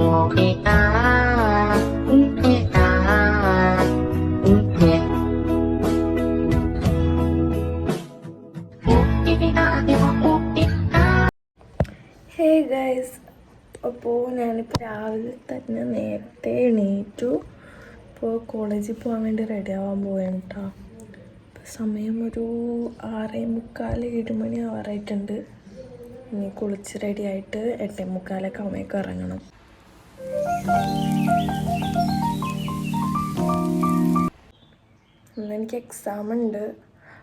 Hey guys, അപ്പോൾ ഞാനിപ്പോൾ രാവിലെ തന്നെ നേരത്തെ എണീറ്റു. ഇപ്പോൾ കോളേജിൽ പോകാൻ വേണ്ടി റെഡി ആവാൻ പോവുകയാണ് കേട്ടോ. ഇപ്പോൾ സമയം ഒരു 6:45 7 മണി ആവാറായിട്ടുണ്ട്. ഇനി കുളിച്ച് റെഡിയായിട്ട് 8:45 ആകുമ്പോഴേക്കും ഇറങ്ങണം. ഇന്ന് എനിക്ക് എക്സാം ഉണ്ട്.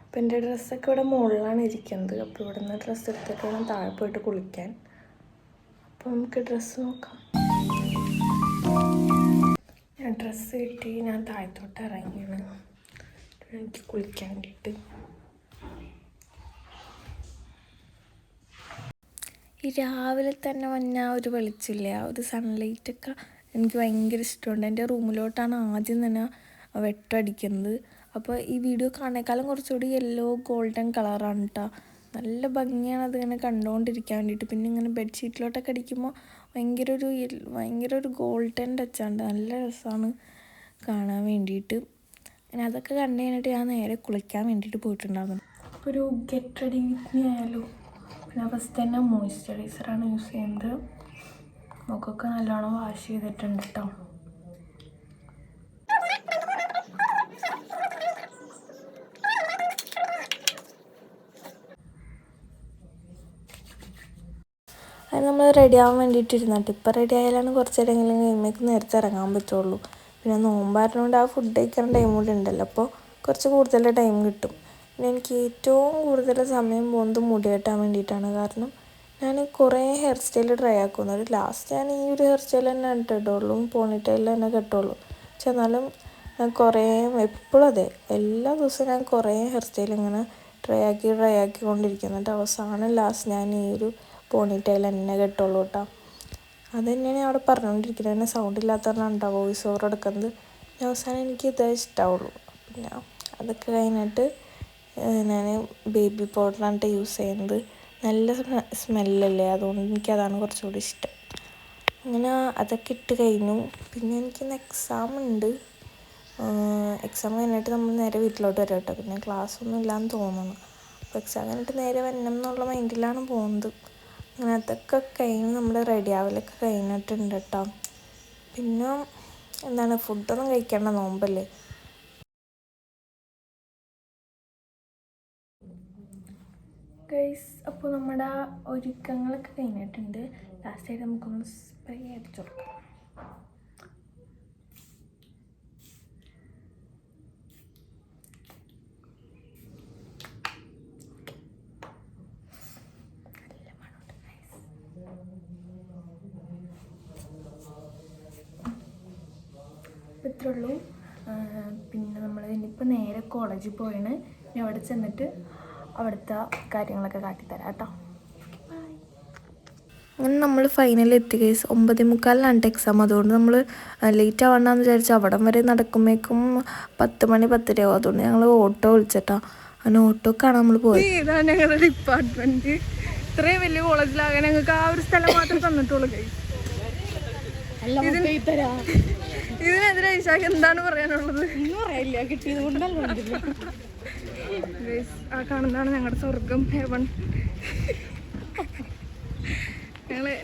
അപ്പോൾ എൻ്റെ ഡ്രസ്സൊക്കെ ഇവിടെ മുകളിലാണ് ഇരിക്കുന്നത്. അപ്പോൾ ഇവിടെ നിന്ന് ഡ്രസ്സ് എടുത്തിട്ട് വേണം താഴെ പോയിട്ട് കുളിക്കാൻ. അപ്പോൾ നമുക്ക് ഡ്രസ്സ് നോക്കാം. ഞാൻ ഡ്രസ്സ് കിട്ടി, ഞാൻ താഴത്തോട്ട് ഇറങ്ങിയാണ് എനിക്ക് കുളിക്കാൻ വേണ്ടിയിട്ട്. ഈ രാവിലെ തന്നെ വന്ന ഒരു വെളിച്ചില്ല, ഒരു സൺലൈറ്റൊക്കെ എനിക്ക് ഭയങ്കര ഇഷ്ടമുണ്ട്. എൻ്റെ റൂമിലോട്ടാണ് ആദ്യം തന്നെ വെട്ടടിക്കുന്നത്. അപ്പോൾ ഈ വീഡിയോ കാണേക്കാളും കുറച്ചുകൂടി യെല്ലോ ഗോൾഡൻ കളറാണ് കേട്ടോ. നല്ല ഭംഗിയാണ് അതിങ്ങനെ കണ്ടുകൊണ്ടിരിക്കാൻ വേണ്ടിയിട്ട്. പിന്നെ ഇങ്ങനെ ബെഡ്ഷീറ്റിലോട്ടൊക്കെ അടിക്കുമ്പോൾ ഭയങ്കര ഒരു ഗോൾഡൻ ടച്ചാണ്. നല്ല രസമാണ് കാണാൻ വേണ്ടിയിട്ട്. അങ്ങനെ അതൊക്കെ കണ്ടു കഴിഞ്ഞിട്ട് ഞാൻ നേരെ കുളിക്കാൻ വേണ്ടിയിട്ട് പോയിട്ടുണ്ടായിരുന്നു. ഒരു ഗെറ്റ് റെഡി വിത്ത് മീ ആയാലോ. പിന്നെ ഫസ്റ്റ് തന്നെ മോയ്സ്ചറൈസറാണ് യൂസ് ചെയ്യുന്നത്. മുഖമൊക്കെ നല്ലോണം വാഷ് ചെയ്തിട്ടുണ്ട് കേട്ടോ. അത് നമ്മൾ റെഡി ആവാൻ വേണ്ടിയിട്ടിരുന്നിട്ട് ഇപ്പോൾ റെഡി ആയാലാണ് കുറച്ച് നേരമെങ്കിലും കഴിയുമ്പോഴേക്ക് നേരത്തെ ഇറങ്ങാൻ പറ്റുള്ളൂ. പിന്നെ നോമ്പായിരുന്നതുകൊണ്ട് ആ ഫുഡ് കഴിക്കാൻ ടൈം കൂടി ഉണ്ടല്ലോ, അപ്പോൾ കുറച്ച് കൂടുതൽ ടൈം കിട്ടും. പിന്നെ എനിക്ക് ഏറ്റവും കൂടുതൽ സമയം പോകുന്നത് മുടി കെട്ടാൻ വേണ്ടിയിട്ടാണ്. കാരണം ഞാൻ കുറേ ഹെയർ സ്റ്റൈൽ ട്രൈ ആക്കുന്നത്. ലാസ്റ്റ് ഞാൻ ഈ ഒരു ഹെയർ സ്റ്റൈൽ തന്നെ ഇട്ടിട്ടുള്ളൂ, പോണിറ്റെയിൽ തന്നെ കെട്ടുള്ളൂ. പക്ഷെ എന്നാലും ഞാൻ കുറേ എപ്പോഴും അതെ എല്ലാ ദിവസവും ഞാൻ കുറേ ഹെയർ സ്റ്റൈൽ ഇങ്ങനെ ട്രൈ ആക്കിക്കൊണ്ടിരിക്കുന്നുണ്ട്. അവസാനം ലാസ്റ്റ് ഞാൻ ഈ ഒരു പോണിറ്റെയിൽ തന്നെ കെട്ടുള്ളൂ കേട്ടോ. അത് തന്നെയാണ് ഞാൻ അവിടെ പറഞ്ഞുകൊണ്ടിരിക്കുന്നത്. പിന്നെ സൗണ്ട് ഇല്ലാത്തവരാണ് കേട്ടോ വോയിസ് ഓവർ എടുക്കുന്നത്. അവസാനം എനിക്ക് ഇതേ ഇഷ്ടമാവുള്ളൂ. പിന്നെ അതൊക്കെ കഴിഞ്ഞിട്ട് ഞാൻ ബേബി പൗഡറാണ് യൂസ് ചെയ്യുന്നത്. നല്ല സ്മെല്ലല്ലേ, അതുകൊണ്ട് എനിക്കതാണ് കുറച്ചുകൂടി ഇഷ്ടം. അങ്ങനെ അതൊക്കെ ഇട്ട് കഴിഞ്ഞു. പിന്നെ എനിക്കിന്ന് എക്സാം ഉണ്ട്. എക്സാം കഴിഞ്ഞിട്ട് നമ്മൾ നേരെ വീട്ടിലോട്ട് വരാം കേട്ടോ. പിന്നെ ക്ലാസ്സൊന്നും ഇല്ലയെന്ന് തോന്നുന്നു. അപ്പോൾ എക്സാം കഴിഞ്ഞിട്ട് നേരെ വരണം എന്നുള്ള മൈൻഡിലാണ് പോകുന്നത്. അങ്ങനെ അതൊക്കെ കഴിഞ്ഞ് നമ്മൾ റെഡി ആവലൊക്കെ കഴിഞ്ഞിട്ടുണ്ട് കേട്ടോ. പിന്നെ എന്താണ്, ഫുഡൊന്നും കഴിക്കേണ്ട, നോമ്പല്ലേ. ഗൈസ്, അപ്പോൾ നമ്മുടെ ഒരുക്കങ്ങളൊക്കെ കഴിഞ്ഞിട്ടുണ്ട്. ലാസ്റ്റായിട്ട് നമുക്കൊന്ന് സ്പ്രേ അടിച്ചു കൊടുക്കാം. ഇത്രേ ഉള്ളൂ. പിന്നെ നമ്മൾ ഇനിയിപ്പോൾ നേരെ കോളേജിൽ പോയാണ്. ഇനി അവിടെ ചെന്നിട്ട് അവിടുത്തെ കാര്യങ്ങളൊക്കെ കാട്ടിത്തരാം കേട്ടോ. അങ്ങനെ നമ്മൾ ഫൈനലിൽ എത്തി ഗൈസ്. 9:45 എക്സാം. അതുകൊണ്ട് നമ്മൾ ലേറ്റ് ആവണ്ടെന്ന് വിചാരിച്ചു അവിടം വരെ നടക്കുമ്പോഴേക്കും 10 മണി 10:30 ആവും. അതുകൊണ്ട് ഞങ്ങൾ ഓട്ടോ വിളിച്ചിട്ടാ. അങ്ങനെ ഓട്ടോക്കാണ് നമ്മൾ പോയത്. ഇതാണ് ഞങ്ങളുടെ ഡിപ്പാർട്ട്മെൻറ്റ്. ഇത്രയും വലിയ കോളേജിലാകെ ഞങ്ങൾക്ക് ആ ഒരു സ്ഥലം മാത്രമേ തന്നിട്ടുള്ളൂ ഗൈസ്. ഇതിനെതിരെ ഇഷാക്ക് എന്താണ് പറയാനുള്ളത്? ഒന്നും പറയില്ല, കിട്ടിയത് കൊണ്ടല്ല. ആ കാണുന്നതാണ് ഞങ്ങളുടെ സ്വർഗം, ഹെവൻ.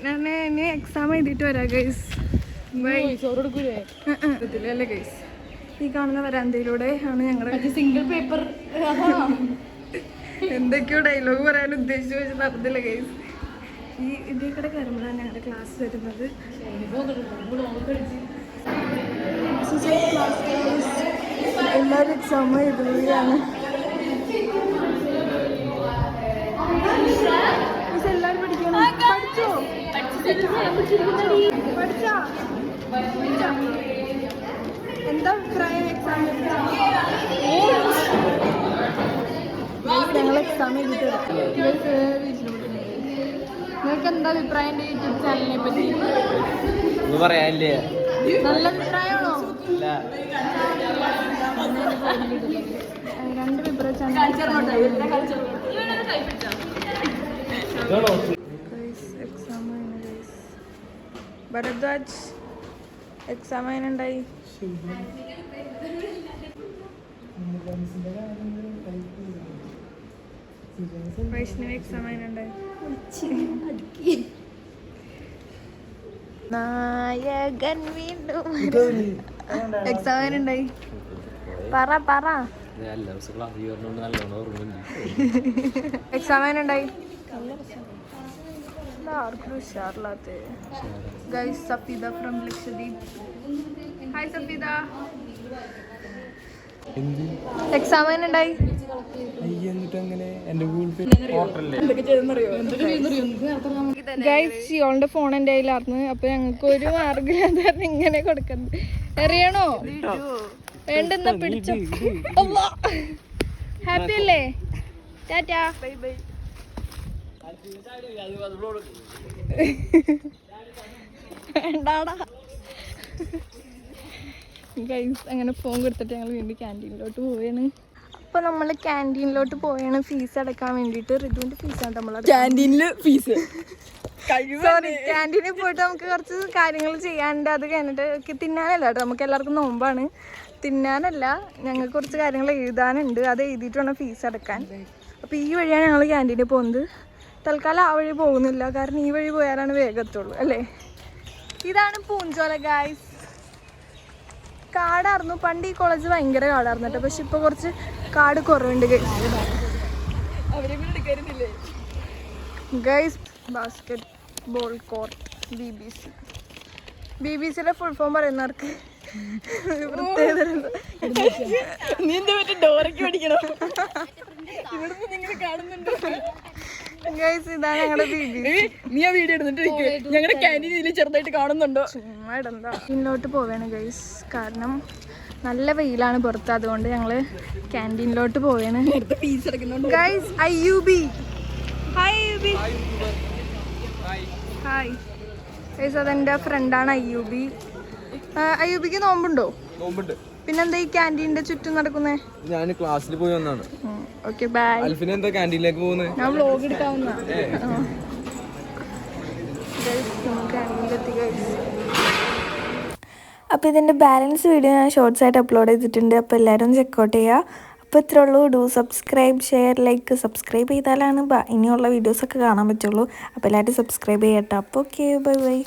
ഞാൻ ഇനി എക്സാം എഴുതിയിട്ട് വരാം ഗൈസ്. അല്ലേ ഗൈസ്, ഈ കാണുന്ന വരാന്തയിലൂടെ ആണ് ഞങ്ങളുടെ സിംഗിൾ പേപ്പർ. എന്തൊക്കെയോ ഡയലോഗ് പറയാൻ ഉദ്ദേശിച്ചു വെച്ച് നടന്നില്ല ഗൈസ്. ഈ ഇതിൽ കൂടെ കയറുമ്പോഴാണ് ഞങ്ങളുടെ ക്ലാസ് വരുന്നത്. എല്ലാവരും എക്സാം എഴുതുകയാണ്. എല്ലാവരും പഠിക്കണം. പഠിച്ചോ? എന്താ അഭിപ്രായം എക്സാം? ഞങ്ങൾ എക്സാം എഴുതിയിട്ട് നിങ്ങൾക്ക് എന്താ അഭിപ്രായം യൂട്യൂബ് ചാനലിനെ പറ്റി? പറയാനില്ലേ? നല്ല അഭിപ്രായമാണോ? 2 ഫെബ്രുവരി എക്സാം ഭരദ്വാജ് എക്സാം എങ്ങനെയുണ്ടായി? വൈഷ്ണവി എക്സാം എങ്ങനെയുണ്ടായി? നായകൻ വീണ്ടും എക്സാം എങ്ങനെയുണ്ടായി? പറ എക്സാം എങ്ങനെയുണ്ടായി? ആർക്കും ഉഷാറില്ലാത്ത guys. Safeeda from Lakshadweep. Hi Safeeda. Exam എങ്ങനെയുണ്ടായി? ഗൈസ് ഷിയോളുടെ ഫോൺ എൻ്റെ കയ്യിലായിരുന്നു. അപ്പൊ ഞങ്ങൾക്ക് ഒരു മാർഗം ഇങ്ങനെ കൊടുക്കുന്നത്. എറിയണോ വേണ്ടെന്നാ പിടിച്ചോ. ഹാപ്പി അല്ലേ? Tata bye bye. വേണ്ടാടാ ഗൈസ്. അങ്ങനെ ഫോൺ കൊടുത്തിട്ട് ഞങ്ങൾ വീണ്ടും ക്യാൻറ്റീനിലോട്ട് പോവുകയാണ്. അപ്പോൾ നമ്മൾ ക്യാൻറ്റീനിലോട്ട് പോവുകയാണ് ഫീസ് അടക്കാൻ വേണ്ടിയിട്ട്. ഋതുവിൻ്റെ ഫീസാണ് നമ്മൾ ക്യാൻറ്റീനിൽ ഫീസ്. സോറി, ക്യാൻറ്റീനിൽ പോയിട്ട് നമുക്ക് കുറച്ച് കാര്യങ്ങൾ ചെയ്യാനുണ്ട്. അത് കഴിഞ്ഞിട്ട് തിന്നാനല്ല കേട്ടോ, നമുക്ക് എല്ലാവർക്കും നോമ്പാണ്. തിന്നാനല്ല, ഞങ്ങൾക്ക് കുറച്ച് കാര്യങ്ങൾ എഴുതാനുണ്ട്. അത് എഴുതിയിട്ട് വേണം ഫീസ് അടക്കാൻ. അപ്പോൾ ഈ വഴിയാണ് ഞങ്ങൾ ക്യാൻറ്റീനിൽ പോകുന്നത്. തൽക്കാലം ആ വഴി പോകുന്നില്ല, കാരണം ഈ വഴി പോയാലാണ് വേഗത്തുള്ളൂ അല്ലേ. ഇതാണ് പൂഞ്ചോല ഗായ്സ്. കാടായിരുന്നു പണ്ട്. ഈ കോളേജ് ഭയങ്കര കാടായിരുന്നു കേട്ടോ, പക്ഷെ ഇപ്പോൾ കുറച്ച് കാട് കുറവുണ്ട് guys. Basketball court BBC full form പറയുന്നവർക്ക് ഗൈസ് ഇതാണ് ഞങ്ങളുടെ നീ വീഡിയോ എടുത്തിട്ട് ഞങ്ങളുടെ ക്യാൻറ്റീനിൽ ചെറുതായിട്ട് കാണുന്നുണ്ടോ? ചുമ്മാ ഇടണ്ട. ക്യാൻറ്റീനിലോട്ട് പോവുകയാണ് ഗൈസ്, കാരണം നല്ല വെയിലാണ് പുറത്ത്. അതുകൊണ്ട് ഞങ്ങള് ക്യാൻറ്റീനിലോട്ട് പോവുകയാണ് guys. IUB hi hi guys. അതെൻ്റെ ഫ്രണ്ടാണ് IUB. IUBക്ക് നോമ്പുണ്ടോ? നോമ്പുണ്ട്. പിന്നെന്താ ഈ ക്യാൻറ്റീനിന്റെ ചുറ്റും നടക്കുന്നേ? ഞാൻ ക്ലാസ്സിൽ പോയി വന്നാണ്. Okay bye. അൽഫിന എന്താ ക്യാൻറ്റീനിലേക്ക് പോകുന്നത്? ഞാൻ വ്ലോഗ് എടുക്കാവുന്ന. അപ്പോൾ ഇതിൻ്റെ ബാലൻസ് വീഡിയോ ഞാൻ ഷോർട്സ് ആയിട്ട് അപ്ലോഡ് ചെയ്തിട്ടുണ്ട്. അപ്പോൾ എല്ലാവരും ചെക്കൗട്ട് ചെയ്യുക. അപ്പോൾ ഇത്രേ ഉള്ളൂ. Do subscribe, share, like. Subscribe ചെയ്താലാണ് ഇനിയുള്ള വീഡിയോസൊക്കെ കാണാൻ പറ്റുള്ളൂ. അപ്പോൾ എല്ലാവരും സബ്സ്ക്രൈബ് ചെയ്യട്ടോ. അപ്പോൾ ഓക്കെ ബൈ ബൈ.